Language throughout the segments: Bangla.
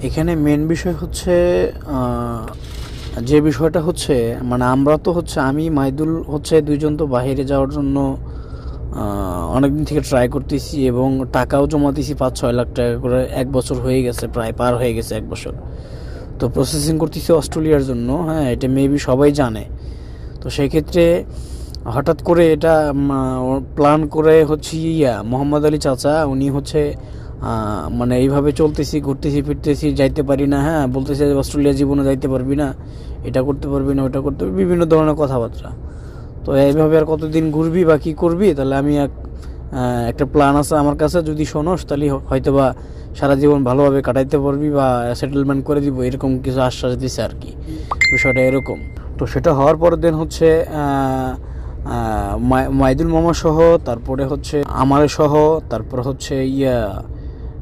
এখানে মেন বিষয় হচ্ছে যে বিষয়টা হচ্ছে মানে আমরা তো হচ্ছে আমি মাইদুল হচ্ছে দুইজন তো বাইরে যাওয়ার জন্য অনেকদিন থেকে ট্রাই করতেছি এবং টাকাও জমা দিয়েছি 5-6 লাখ টাকা করে। 1 বছর হয়ে গেছে, প্রায় পার হয়ে গেছে 1 বছর। তো প্রসেসিং করতেছি অস্ট্রেলিয়ার জন্য, হ্যাঁ এটা মেবি সবাই জানে। তো সেই ক্ষেত্রে হঠাৎ করে এটা প্ল্যান করে হচ্ছে মোহাম্মদ আলী চাচা উনি হচ্ছে মানে এইভাবে চলতেছি, ঘুরতেছি ফিরতেছি, যাইতে পারি না, হ্যাঁ বলতেছে অস্ট্রেলিয়া জীবনে যাইতে পারবি না, এটা করতে পারবি না, ওটা করতে পারবি, বিভিন্ন ধরনের কথাবার্তা। তো এইভাবে আর কতদিন ঘুরবি বা কী করবি? তাহলে আমি একটা প্ল্যান আছে আমার কাছে, যদি শোনোস তাহলে হয়তো বা সারা জীবন ভালোভাবে কাটাইতে পারবি বা সেটেলমেন্ট করে দিব, এরকম কিছু আশ্বাস দিছে আর কি। বিষয়টা এরকম। তো সেটা হওয়ার পর দেন হচ্ছে মাইদুল মামা সহ, তারপরে হচ্ছে আমার সহ, তারপর হচ্ছে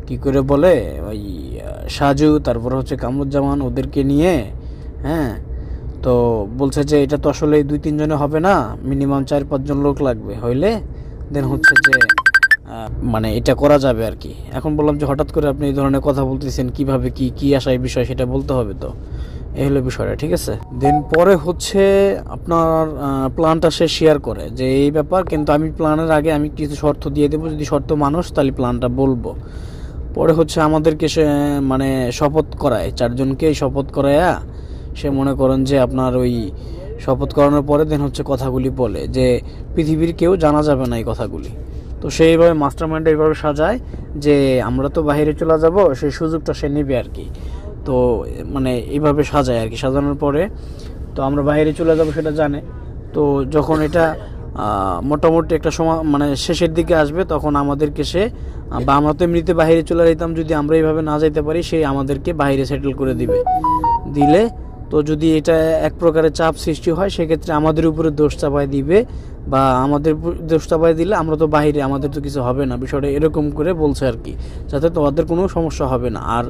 কি করে বলে ওই সাজু, তারপর হচ্ছে কামরুজ্জামান, ওদেরকে নিয়ে, হ্যাঁ তো বলছে যে এটা তো আসলে 2-3 জনে হবে না, মিনিমাম 4-5 জন লোক লাগবে, হইলে দেন হচ্ছে যে মানে এটা করা যাবে আর কি। এখন বললাম যে হঠাৎ করে আপনি এই ধরনের কথা বলতেছেন, কিভাবে কি কি আসা এই বিষয় সেটা বলতে হবে। তো এই হলো বিষয়টা, ঠিক আছে। দেন পরে হচ্ছে আপনার প্ল্যানটা সে শেয়ার করে যে এই ব্যাপার, কিন্তু আমি প্ল্যানের আগে আমি কিছু শর্ত দিয়ে দেবো, যদি শর্ত মানুষ তাহলে প্ল্যানটা বলবো। পরে হচ্ছে আমাদেরকে সে মানে শপথ করায়, 4জনকেই শপথ করায়া সে মনে করেন যে আপনার ওই শপথ করানোর পরে দেন হচ্ছে কথাগুলি বলে যে পৃথিবীর কেউ জানা যাবে না এই কথাগুলি। তো সেইভাবে মাস্টার মাইন্ডটা এইভাবে সাজায় যে আমরা তো বাইরে চলে যাব, সেই সুযোগটা সে নেবে আর কি। তো মানে এইভাবে সাজায় আর কি। সাজানোর পরে তো আমরা বাইরে চলে যাব সেটা জানে। তো যখন এটা মোটামুটি একটা সময় মানে শেষের দিকে আসবে, তখন আমাদেরকে সে বা আমরা তো এমনিতে বাইরে চলে যেতাম, যদি আমরা এইভাবে না যাইতে পারি সে আমাদেরকে বাইরে সেটেল করে দিলে তো যদি এটা এক প্রকারের চাপ সৃষ্টি হয়, সেক্ষেত্রে আমাদের উপরে দোষ চাপায় দিবে, বা আমাদের দোষ চাপায় দিলে আমরা তো বাইরে, আমাদের তো কিছু হবে না, বিষয়টা এরকম করে বলছে আর কি, যাতে তোমাদের কোনো সমস্যা হবে না। আর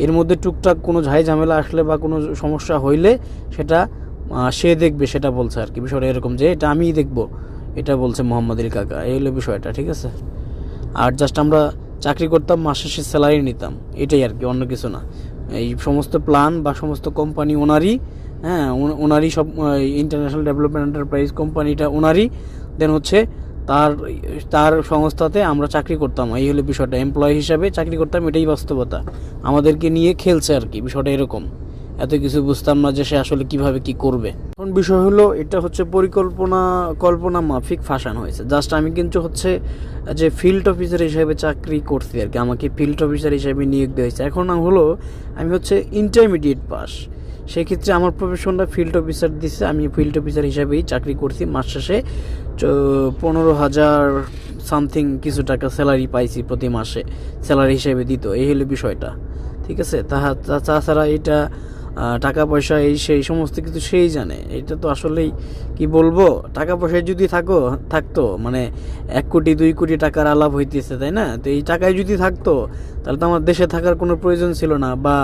এর মধ্যে টুকটাক কোনো ঝামেলা আসলে বা কোনো সমস্যা হইলে সেটা সে দেখবে, সেটা বলছে আর কি। বিষয়টা এরকম যে এটা আমিই দেখবো, এটা বলছে মোহাম্মদ আলী কাকা। এই হলো বিষয়টা, ঠিক আছে। আর জাস্ট আমরা চাকরি করতাম, মাস শেষে স্যালারি নিতাম, এটাই আর কি, অন্য কিছু না। এই সমস্ত প্ল্যান বা সমস্ত কোম্পানি ওনারই, হ্যাঁ ওনারই সব। ইন্টারন্যাশনাল ডেভেলপমেন্ট এন্টারপ্রাইজ কোম্পানিটা ওনারই। দেন হচ্ছে তার তার সংস্থাতে আমরা চাকরি করতাম, এই হলো বিষয়টা। এমপ্লয়ি হিসাবে চাকরি করতাম, এটাই বাস্তবতা। আমাদেরকে নিয়ে খেলছে আর কি, বিষয়টা এরকম। এত কিছু বুঝতাম না যে সে আসলে কিভাবে কি করবে। এখন বিষয় হলো এটা হচ্ছে কল্পনা মাফিক ফাঁসানো হয়েছে। জাস্ট আমি কিন্তু হচ্ছে যে ফিল্ড অফিসার হিসেবে চাকরি করছি আর কি, আমাকে ফিল্ড অফিসার হিসেবে নিয়োগ দেওয়া হয়েছে। এখন হলো আমি হচ্ছে ইন্টারমিডিয়েট পাস, সেক্ষেত্রে আমার প্রফেশনটা ফিল্ড অফিসার দিচ্ছে, আমি ফিল্ড অফিসার হিসেবেই চাকরি করছি। মাস শেষে 15,000 সামথিং কিছু টাকা স্যালারি পাইছি প্রতি মাসে, স্যালারি হিসেবে দিত। এই হলো বিষয়টা, ঠিক আছে। তাছাড়া এটা টাকা পয়সা এই সেই সমস্ত কিছু সেই জানে। এটা তো আসলেই কি বলবো, টাকা পয়সায় যদি থাকতো মানে 1 কোটি 2 কোটি টাকার আলাপ হইতেছে, তাই না? তো এই টাকায় যদি থাকতো তাহলে তো আমার দেশে থাকার কোনো প্রয়োজন ছিল না, বা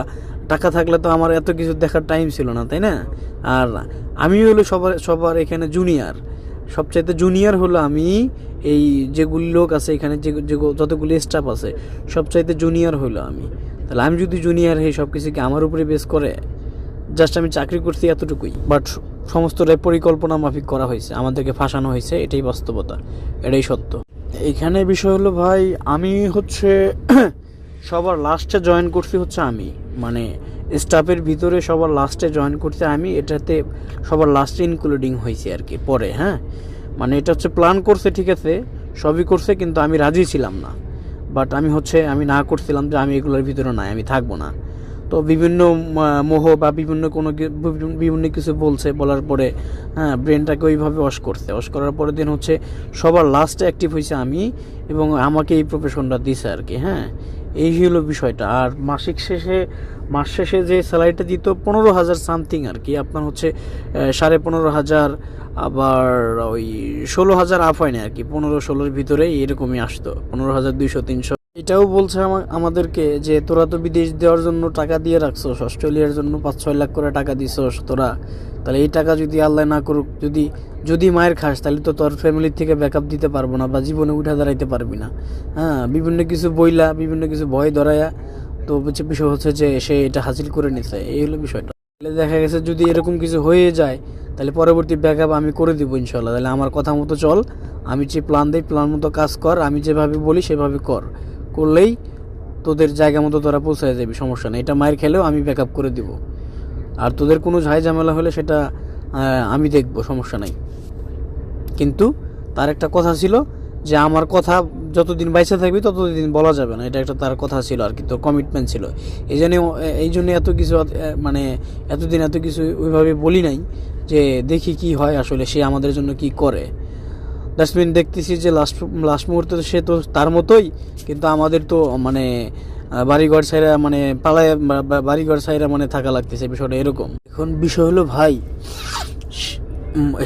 টাকা থাকলে তো আমার এত কিছু দেখার টাইম ছিল না, তাই না? আর আমি হলো সবার এখানে জুনিয়র, সবচাইতে জুনিয়র হলো আমি। এই যেগুলি লোক আছে এখানে, যতগুলি স্টাফ আছে, সবচাইতে জুনিয়র হলো আমি। তাহলে আমি যদি জুনিয়র হই, সব কিছু কি আমার উপরে বেস করে? জাস্ট আমি চাকরি করছি এতটুকুই, বাট সমস্তটাই পরিকল্পনা মাফিক করা হয়েছে, আমাদেরকে ফাঁসানো হয়েছে, এটাই বাস্তবতা, এটাই সত্য। এইখানে বিষয় হলো ভাই, আমি হচ্ছে সবার লাস্টে জয়েন করছি হচ্ছে আমি, মানে স্টাফের ভিতরে সবার লাস্টে জয়েন করতে আমি, এটাতে সবার লাস্টে ইনক্লুডিং হয়েছে আর কি পরে, হ্যাঁ। মানে এটা হচ্ছে প্ল্যান করছে, ঠিক আছে, সবই করছে, কিন্তু আমি রাজি ছিলাম না। বাট আমি না করছিলাম যে আমি এগুলোর ভিতরে নাই, আমি থাকবো না। তো বিভিন্ন মোহ বা বিভিন্ন কিছু বলার পরে, হ্যাঁ ব্রেনটাকে ওইভাবে ওয়াশ করার পরে দিন হচ্ছে সবার লাস্টে অ্যাক্টিভ হয়েছে আমি, এবং আমাকে এই প্রফেশনটা দিছে আর কি, হ্যাঁ। এই হলো বিষয়টা। আর মাস শেষে যে স্যালারিটা দিত 15,000 সামথিং আর কি, আপনার হচ্ছে 15,500, আবার ওই 16,000 আপ হয় না আর কি, 15-16-র ভিতরে এরকমই আসতো, 15,200-300। এটাও বলছে আমাদেরকে যে তোরা তো বিদেশ দেওয়ার জন্য টাকা দিয়ে রাখছোস, অস্ট্রেলিয়ার জন্য 5-6 লাখ করে টাকা দিছোস তোরা, তাহলে এই টাকা যদি আল্লাহ না করুক, যদি মায়ের খাস, তাহলে তো তোর ফ্যামিলির থেকে ব্যাকআপ দিতে পারবো না, বা জীবনে উঠে দাঁড়াইতে পারবি না, হ্যাঁ। বিভিন্ন কিছু বইলা, বিভিন্ন কিছু ভয় ধরায়া, তো বিষয় হচ্ছে যে সে এটা হাসিল করে নিছে, এই হলো বিষয়টা। তাহলে দেখা গেছে যদি এরকম কিছু হয়ে যায় তাহলে পরবর্তী ব্যাকআপ আমি করে দিব ইনশাল্লাহ। তাহলে আমার কথা মতো চল, আমি যে প্ল্যান দিই প্ল্যান মতো কাজ কর, আমি যেভাবে বলি সেভাবে করলেই তোদের জায়গা মতো তোরা পৌঁছায় যাবি, সমস্যা নেই। এটা মায়ের খেলেও আমি ব্যাকআপ করে দিব, আর তোদের কোনো ঝামেলা হলে সেটা আমি দেখব, সমস্যা নাই। কিন্তু তার একটা কথা ছিল যে আমার কথা যতদিন বাইসে থাকবি ততদিন বলা যাবে না, এটা একটা তার কথা ছিল আর কি, তোর কমিটমেন্ট ছিল। এই জন্য এত কিছু মানে এতদিন এত কিছু ওইভাবে বলি নাই, যে দেখি কি হয় আসলে সে আমাদের জন্য কি করে। ডাস্টবিন দেখতেছি যে লাস্ট মুহূর্তে সে তো তার মতোই, কিন্তু আমাদের তো মানে বাড়িঘর ছাইরা মানে পালায় বাড়িঘর ছাইরা মানে থাকা লাগতেছে, বিষয়টা এরকম। এখন বিষয় হলো ভাই,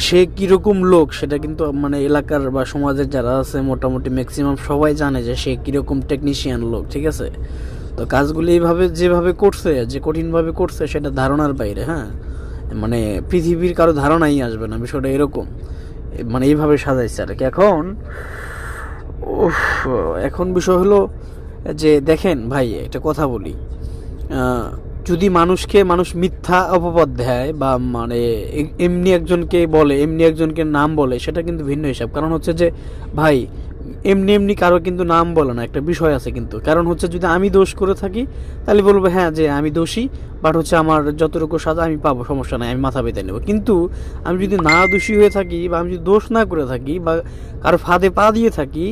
সে কীরকম লোক সেটা কিন্তু মানে এলাকার বা সমাজের যারা আছে মোটামুটি ম্যাক্সিমাম সবাই জানে যে সে কীরকম টেকনিশিয়ান লোক, ঠিক আছে। তো কাজগুলি এইভাবে যেভাবে করছে, যে কঠিনভাবে করছে সেটা ধারণার বাইরে। হ্যাঁ, মানে পৃথিবীর কারো ধারণাই আসবে না, বিষয়টা এরকম, মানে এইভাবে সাজাইছে আর কি। এখন বিষয় হলো যে দেখেন ভাই, একটা কথা বলি, যদি মানুষ মিথ্যা অপবাদ দেয় বা মানে এমনি একজনকে নাম বলে, সেটা কিন্তু ভিন্ন হিসাব। কারণ হচ্ছে যে ভাই, এমনি কারো কিন্তু নাম বলে না, একটা বিষয় আছে কিন্তু। কারণ হচ্ছে যদি আমি দোষ করে থাকি তাহলে বলবো হ্যাঁ যে আমি দোষী, বাট হচ্ছে আমার যতটুকু সাজা আমি পাবো, সমস্যা নাই, আমি মাথা পেতে নেবো। কিন্তু আমি যদি না দোষী হয়ে থাকি বা আমি যদি দোষ না করে থাকি বা কারো ফাঁদে পা দিয়ে থাকি,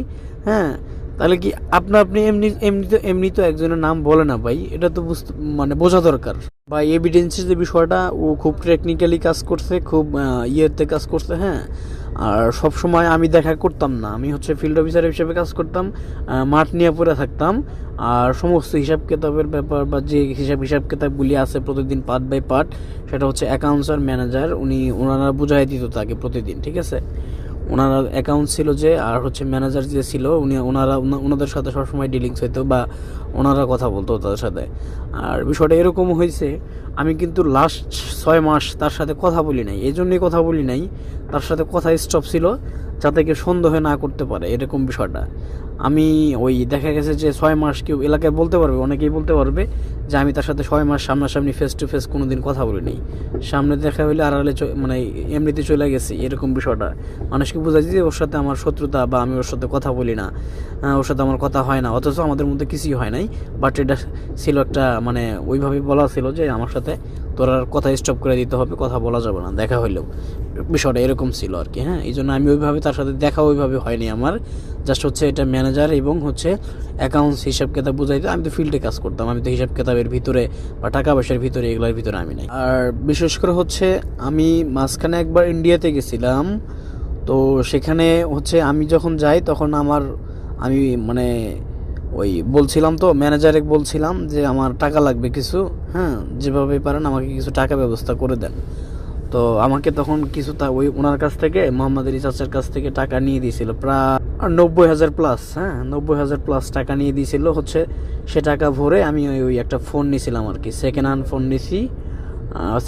হ্যাঁ, তাহলে কি আপনি এমনি তো একজনের নাম বলে না ভাই, এটা তো মানে বোঝা দরকার ভাই। এভিডেন্সের যে বিষয়টা, ও খুব টেকনিক্যালি কাজ করছে, খুব ইয়েতে কাজ করছে। হ্যাঁ, আর সব সময় আমি দেখা করতাম না, আমি হচ্ছে ফিল্ড অফিসার হিসেবে কাজ করতাম, মাঠ নিয়ে পড়ে থাকতাম, আর সমস্ত হিসাব কিতাবের ব্যাপার বা যে হিসাব কিতাবগুলি আছে প্রতিদিন পার্ট বাই পার্ট, সেটা হচ্ছে অ্যাকাউন্টস আর ম্যানেজার ওনারা বুঝাই দিত তাকে প্রতিদিন, ঠিক আছে। ওনারা অ্যাকাউন্ট ছিল যে, আর হচ্ছে ম্যানেজার যে ছিল ওনাদের সাথে সবসময় ডিলিংস হইতো বা ওনারা কথা বলতো তাদের সাথে। আর বিষয়টা এরকম হয়েছে, আমি কিন্তু লাস্ট 6 মাস তার সাথে কথা বলি নাই, এই জন্যই কথা বলি নাই, তার সাথে কথা স্টপ ছিল যাতে কেউ সন্দেহ না করতে পারে, এরকম বিষয়টা। আমি ওই দেখা গেছে যে 6 মাস কেউ এলাকায় বলতে পারবে, অনেকেই বলতে পারবে যে আমি তার সাথে 6 মাস সামনাসামনি ফেস টু ফেস কোনো দিন কথা বলি নাই, সামনে দেখা হইলে আড়ালে মানে এমনিতে চলে গেছি, এরকম বিষয়টা। মানুষকে বোঝাচ্ছি যে ওর সাথে আমার শত্রুতা বা আমি ওর সাথে কথা বলি না, ওর সাথে আমার কথা হয় না, অথচ আমাদের মধ্যে কিছুই হয় নাই। বাট এটা ছিল একটা মানে ওইভাবে বলা ছিল যে আমার সাথে তোর আর কথা স্টপ করে দিতে হবে, কথা বলা যাবে না দেখা হইলেও, বিষয়টা এরকম ছিল আর কি। হ্যাঁ, এই জন্য আমি ওইভাবে তার সাথে দেখা ওইভাবে হয়নি আমার, জাস্ট হচ্ছে এটা ম্যানেজার এবং হচ্ছে অ্যাকাউন্টস হিসাব কিতাব বুঝাইতে। আমি তো ফিল্ডে কাজ করতাম, আমি তো হিসাব কিতাবের ভিতরে বা টাকা পয়সার ভিতরে এগুলোর ভিতরে আমি নাই। আর বিশেষ করে হচ্ছে আমি মাঝখানে একবার ইন্ডিয়াতে গেছিলাম, তো সেখানে হচ্ছে আমি যখন যাই তখন আমি মানে ওই বলছিলাম তো ম্যানেজারে বলছিলাম যে আমার টাকা লাগবে কিছু, হ্যাঁ, যেভাবে পারেন আমাকে কিছু টাকা ব্যবস্থা করে দেন। তো আমাকে তখন কিছু ওই ওনার কাছ থেকে, মোহাম্মদ আলী চাচার কাছ থেকে টাকা নিয়ে দিয়েছিল প্রায় 90,000 প্লাস। হ্যাঁ, 90,000 প্লাস টাকা নিয়ে দিয়েছিল হচ্ছে। সে টাকা ভরে আমি ওই একটা ফোন নিয়েছিলাম আর কি, সেকেন্ড হ্যান্ড ফোন নিয়েছি।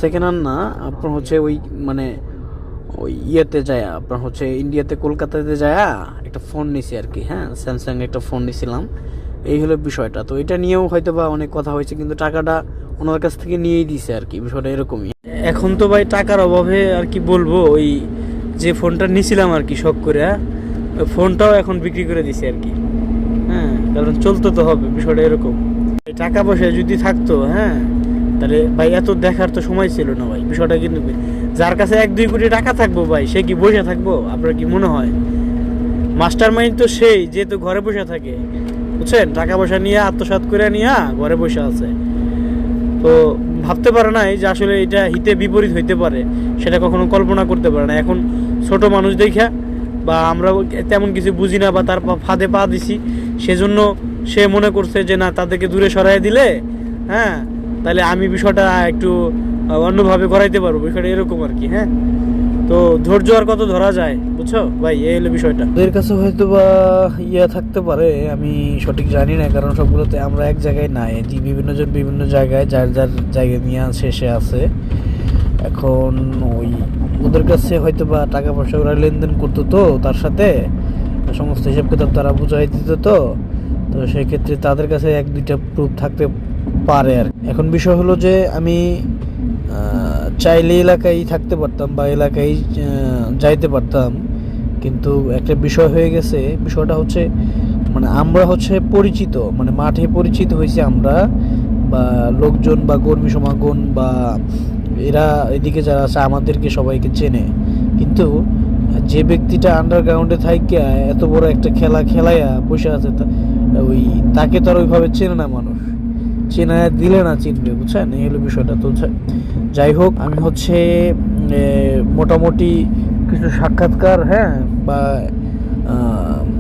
সেকেন্ড হ্যান্ড না, আপনার হচ্ছে ওই মানে ওই ইয়েতে যায়, আপনার হচ্ছে ইন্ডিয়াতে কলকাতাতে যায় একটা ফোন নিছি আর কি। হ্যাঁ, স্যামসাং একটা ফোন নিয়েছিলাম, এই হলো বিষয়টা। তো এটা নিয়েও হয়তো বা অনেক কথা হয়েছে, কিন্তু টাকাটা ওনার কাছ থেকে নিয়েই দিছে আর কি, বিষয়টা এরকমই। এখন তো ভাই টাকার অভাবে আর কি বলবো, ওই যে ফোনটা নিয়েছিলাম আর কি শখ করে, ওই ফোনটাও এখন বিক্রি করে দিছে আর কি। হ্যাঁ, কারণ চলতে তো হবে, বিষয়টা এরকম। টাকা পয়সা যদি থাকতো, হ্যাঁ, তাহলে ভাই এত দেখার তো সময় ছিল না ভাই, বিষয়টা কিন্তু। যার কাছে 1-2 কোটি টাকা থাকবো ভাই, সে কি বসে থাকবো? আপনার কি মনে হয়? মাস্টার মাইন্ড তো সেই যেহেতু ঘরে বসে থাকে, বুঝছেন, টাকা পয়সা নিয়ে আত্মসাৎ করে নিয়ে ঘরে বসে আছে। তো ভাবতে পারে না যে আসলে এটা হিতে বিপরীত হইতে পারে, সেটা কখনো কল্পনা করতে পারে না। এখন ছোট মানুষ দেখা বা আমরা তেমন কিছু বুঝি না বা তার ফাঁদে পা দিছি, সেজন্য সে মনে করছে যে না, তাদেরকে দূরে সরাই দিলে, হ্যাঁ, তাহলে আমি বিষয়টা একটু অন্যভাবে করাইতে পারবো, বিষয়টা এরকম আর কি। হ্যাঁ, তো ধৈর্য আর কত ধরা যায়, বুঝছো ভাই, এই হলো বিষয়টা। ওদের কাছে হয়তো বা ইয়া থাকতে পারে, আমি সঠিক জানি না, কারণ সবগুলোতে আমরা এক জায়গায় নাই, যে বিভিন্ন জন বিভিন্ন জায়গায় যার যার জায়গা নিয়ে শেষে আছে। এখন ওই ওদের কাছে হয়তো বা টাকা পয়সা ওরা লেনদেন করতো, তো তার সাথে সমস্ত হিসাব কিতাব তারা বুঝাই দিত। তো সেক্ষেত্রে তাদের কাছে 1-2টা প্রুফ থাকতে পারে আর এখন বিষয় হলো যে আমি চাইলে এলাকায় থাকতে পারতাম বা এলাকায় যাইতে পারতাম, কিন্তু একটা বিষয় হয়ে গেছে। বিষয়টা হচ্ছে মানে আমরা হচ্ছে পরিচিত, মানে মাঠে পরিচিত হয়েছি আমরা, বা লোকজন বা কর্মী সমাগম বা এরা এদিকে যারা আছে আমাদেরকে সবাইকে চেনে, কিন্তু যে ব্যক্তিটা আন্ডারগ্রাউন্ডে থাইকা এত বড় একটা খেলা খেলাইয়া বসে আছে ওই তাকে তো আর ওইভাবে চেনে না মানুষ, চেনা দিলে না চিনবে, বুঝছেন? এই হলো বিষয়টা। তো যাই হোক, আমি হচ্ছে মোটামুটি কিছু সাক্ষাৎকার, হ্যাঁ, বা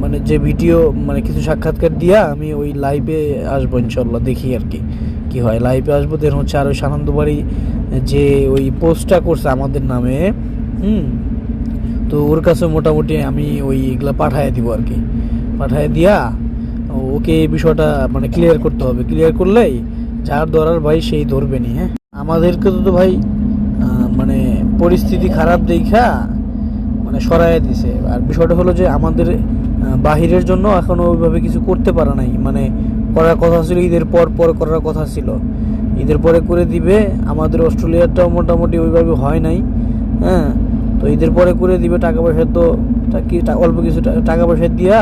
মানে যে ভিডিও, মানে কিছু সাক্ষাৎকার দিয়া আমি ওই লাইভে আসবো ইনশাল্লাহ, দেখি আর কি কি হয়। লাইভে আসবো, দেন হচ্ছে আর ওই সানন্দবাড়ি যে ওই পোস্টটা করছে আমাদের নামে, তো ওর কাছে মোটামুটি আমি ওইগুলা পাঠায় দিব আর কি, পাঠায় দিয়া ওকে এই বিষয়টা মানে ক্লিয়ার করতে হবে। ক্লিয়ার করলেই যার ধরার ভাই সেই ধরবে নি। হ্যাঁ, আমাদেরকে তো ভাই মানে পরিস্থিতি খারাপ দেখা মানে সরাইয়া দিছে। আর বিষয়টা হলো যে আমাদের বাহিরের জন্য এখনো ওইভাবে কিছু করতে পারে নাই, মানে করার কথা ছিল ঈদের পর পর করার কথা ছিল, ঈদের পরে করে দিবে। আমাদের অস্ট্রেলিয়াটাও মোটামুটি ওইভাবে হয় নাই, হ্যাঁ, তো ঈদের পরে করে দিবে। টাকা পয়সা তো কি অল্প কিছু টাকা পয়সা দিয়া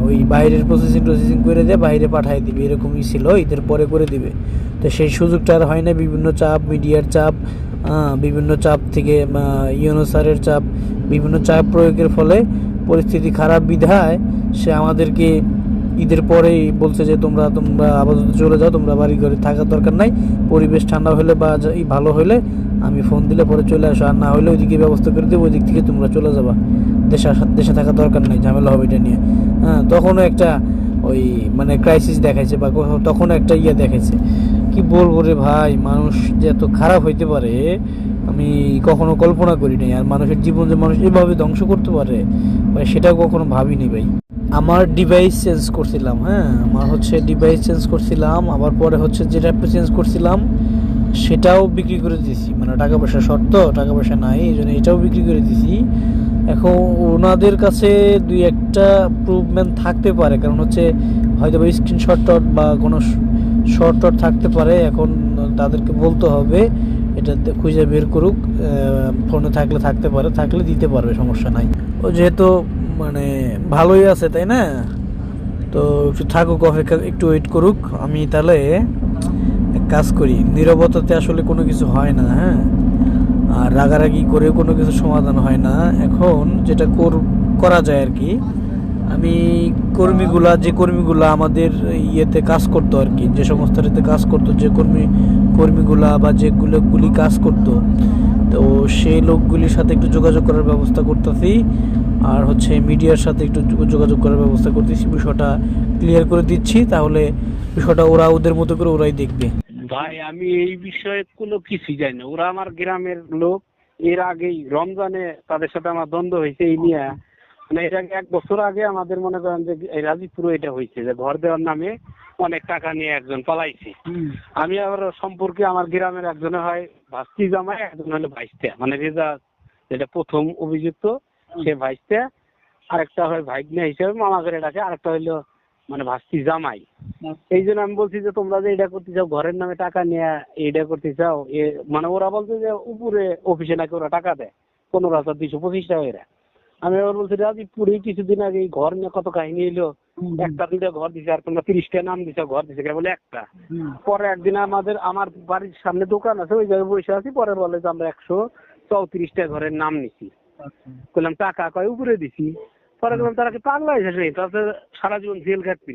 ওই বাইরের প্রসেসিং করে দিয়ে বাইরে পাঠিয়ে দিবে, এরকমই ছিল, ঈদের পরে করে দিবে। তো সেই সুযোগটা আর হয় না, বিভিন্ন চাপ, মিডিয়ার চাপ, বিভিন্ন চাপ থেকে ইউনো স্যারের চাপ, বিভিন্ন চাপ প্রয়োগের ফলে পরিস্থিতি খারাপ বিধায় সে আমাদেরকে ঈদের পরেই বলছে যে তোমরা আপাতত চলে যাও, তোমরা বাড়ি ঘরে থাকার দরকার নাই, পরিবেশ ঠান্ডা হলে বা ভালো হলে আমি ফোন দিলে পরে চলে আসো, আর না হলে ওইদিকে ব্যবস্থা করে দেবো, ওই দিক থেকে তোমরা চলে যাবা, দেশে থাকার দরকার নেই, ঝামেলা হবে এটা নিয়ে। হ্যাঁ, তখনও একটা ওই মানে ক্রাইসিস দেখাইছে, বা তখনও একটা দেখাইছে। কি বলবো রে ভাই, মানুষ যে এত খারাপ হইতে পারে আমি কখনো কল্পনা করি নাই। আর মানুষের জীবন যে মানুষ এভাবে ধ্বংস করতে পারে ভাই, সেটা কখনো ভাবিনি ভাই। আমার ডিভাইস চেঞ্জ করছিলাম, হ্যাঁ, আমার হচ্ছে ডিভাইস চেঞ্জ করছিলাম, আবার পরে হচ্ছে যেটা চেঞ্জ করছিলাম সেটাও বিক্রি করে দিয়েছি, মানে টাকা পয়সা শর্ত, টাকা পয়সা নাই, এই জন্য এটাও বিক্রি করে দিয়েছি। এখন ওনাদের কাছে দুই একটা প্রুভমেন্ট থাকতে পারে, কারণ হচ্ছে হয়তো বা স্ক্রিনশট বা কোনো শর্ট থাকতে পারে। এখন তাদেরকে বলতে হবে এটা খুঁজে বের করুক, ফোনে থাকলে থাকতে পারে, থাকলে দিতে পারবে, সমস্যা নাই। ও যেহেতু মানে ভালোই আছে, তাই না? তো একটু থাকুক, অপেক্ষা, একটু ওয়েট করুক। আমি তাহলে এক কাজ করি, নীরবতাতে আসলে কোনো কিছু হয় না, হ্যাঁ, আর রাগারাগি করে কোনো কিছু সমাধান হয় না। এখন যেটা করা যায় আর কি, আমি যে কর্মীগুলা আমাদের ইয়েতে কাজ করতো আর কি, যে সংস্থাটিতে কাজ করতো, যে কর্মীগুলা বা যেগুলি কাজ করতো, তো সেই লোকগুলির সাথে একটু যোগাযোগ করার ব্যবস্থা করতেছি, আর হচ্ছে মিডিয়ার সাথে একটু যোগাযোগ করার ব্যবস্থা করতেছি, বিষয়টা ক্লিয়ার করে দিচ্ছি। তাহলে বিষয়টা ওরা ওদের মতো করে ওরাই দেখবে। ভাই আমি এই বিষয়ে কোনো কিছুই জানি না, ওরা আমার গ্রামের লোক। এর আগেই রমজানে তাদের সাথে আমার দ্বন্দ্ব হয়েছে এই নিয়ে, মানে এর আগে 1 বছর আগে আমাদের মনে করেন যে এই রাজীবপুরে এটা হয়েছে যে ঘর দেওয়ার নামে অনেক টাকা নিয়ে একজন পালাইছে। আমি আবার সম্পর্কে আমার গ্রামের একজনে হয় ভাস্তি জামাই, একজন হলো ভাইস্তা, মানে রেজা যেটা প্রথম অভিযুক্ত সে ভাইস্তা, আরেকটা হয় ভাইগনা হিসেবে মামা করে ডাকে, আরেকটা হইলো মানে ভাস্তি জামাই। এই জন্য আমি বলছি যে তোমরা যে এটা করতে চাও, ঘরের নামে টাকা নিয়ে এইটা করতে চাও, মানে ওরা বলছে যে উপরে অফিসে নাকি ওরা টাকা দেয় 15,225 টাকা এরা। আমি আবার বলছি রাজীবপুরে কিছুদিন আগে এই ঘর নিয়ে কত কাহিনী এলো, একটা দুইটা ঘর দিছে, আর তোমরা 30টা নাম দিছো ঘর দিছে বলে একটা। পরে একদিন আমার বাড়ির সামনে দোকান আছে, ওই জায়গায় বসে আছি, পরে বলে যে আমরা 134টা ঘরের নাম নিছি। বললাম টাকা কয় উপরে দিছি। পরে বললাম তারা কি পাগলা হয়েছে, তাদের সারা জীবন জেল কাটবি।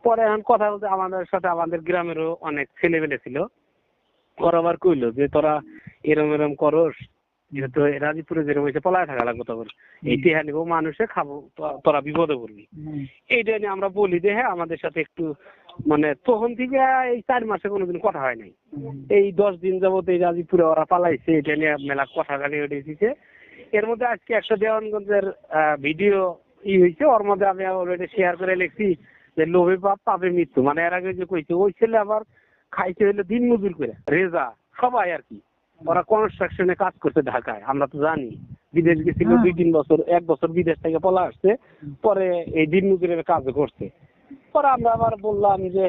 পরে এখন কথা বলতে আমাদের সাথে আমাদের গ্রামেরও অনেক ছেলেবেলে ছিল, ওরা আবার কইলো যে তোরা এরম করস, যেহেতু রাজীবপুরে যেরকম হয়েছে পলায় থাকা লাগবে, তখন এই টেহা নিবো মানুষে খাবো, তোরা বিপদে পড়বি। এইটা নিয়ে আমরা বলি যে হ্যাঁ আমাদের সাথে একটু, মানে তখন থেকে এই 4 মাসে কোনোদিন কথা হয় নাই। এই 10 দিন যাবত এই রাজীবপুরে ওরা পালাইছে, এটা নিয়ে মেলা কথা গালি উঠেছে। এর মধ্যে আজকে একটা দেওয়ানগঞ্জের ভিডিও হয়েছে, ওর মধ্যে আমি অলরেডি শেয়ার করে লিখছি যে লোভে পাপ পাপে মৃত্যু। মানে এর আগে যে কইছে ওই ছেলে আবার খাইছে হইলো দিন মজুর করে, রেজা সবাই আর কি, ওরা কনস্ট্রাকশনে কাজ করছে ঢাকায়, আমরা তো জানি। বিদেশ গেছিল 2-3 বছর, 1 বছর বিদেশ থেকে পলা আসছে, পরে এই দিন মজুরের কাজ করছে। পরে আমরা আবার বললাম যে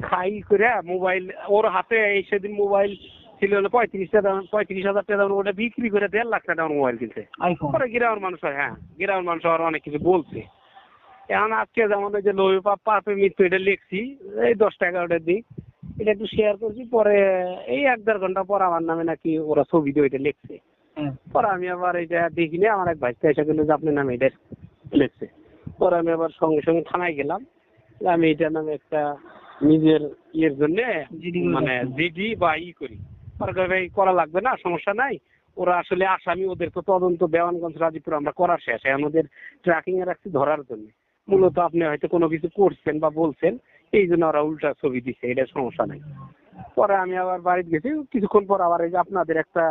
খাই করে মোবাইল ওর হাতে এই সেদিন মোবাইল ছিল হলো 35,000 টাকা দাম, ওটা বিক্রি করে 1.5 লাখ টাকা মোবাইল কিনছে। আইফোন। পরে গ্রামের মানুষ হয়, হ্যাঁ গ্রামের মানুষ আর অনেক কিছু বলছে। এখন আজকে যেমন ওই যে লোভে পাপে মৃত্যু এটা লিখছি, এই 10-11টার দিক এটা একটু শেয়ার করছি। পরে এই 1-1.5 ঘন্টা পর আমার নামে নাকি ওরা ছবি দিয়ে ওইটা লিখছে। পরে আমি আবার এটা দেখিনি, আমার এক ভাইকে এসে গেল যে আপনার নামে এটা লিখছে। পরে আমি আবার সঙ্গে সঙ্গে থানায় গেলাম, আমি এটার নামে একটা নিজের ইয়ের জন্য মানে জিডি বা করি। পরে কয় ভাই করা লাগবে না, সমস্যা নাই, ওরা আসলে আসামি, ওদের তো তদন্ত দেওয়ানগঞ্জ রাজীবপুর আমরা করার শেষ, আমাদের ট্র্যাকিং এ রাখছি ধরার জন্য। মূলত আপনি হয়তো কোনো কিছু করছেন বা বলছেন, এই জন্য ওরা উল্টা ছবি দিচ্ছে, এটা সমস্যা নাই। পরে আমি আবার বাড়িতে গেছি, কিছুক্ষণ পর আবার এই যে আপনাদের একটা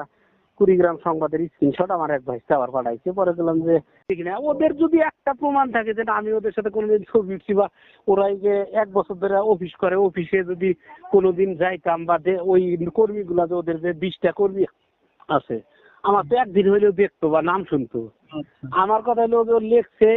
কুড়িগ্রাম সংবাদের স্ক্রিনশট আমার এক ভাই আবার পাঠাইছে। পরে বললাম যে ঠিক না, ওদের যদি একটা প্রমাণ থাকে যে আমি ওদের সাথে কোনোদিন ছবি উঠছি বা ওরা এই যে 1 বছর ধরে অফিস করে, অফিসে যদি কোনোদিন যাইতাম বা ওই কর্মীগুলা যে ওদের যে 20টা কর্মী আছে, আমার তো একদিন হইলেও দেখতো বা নাম শুনতো। আমার কথা হলো লেখছে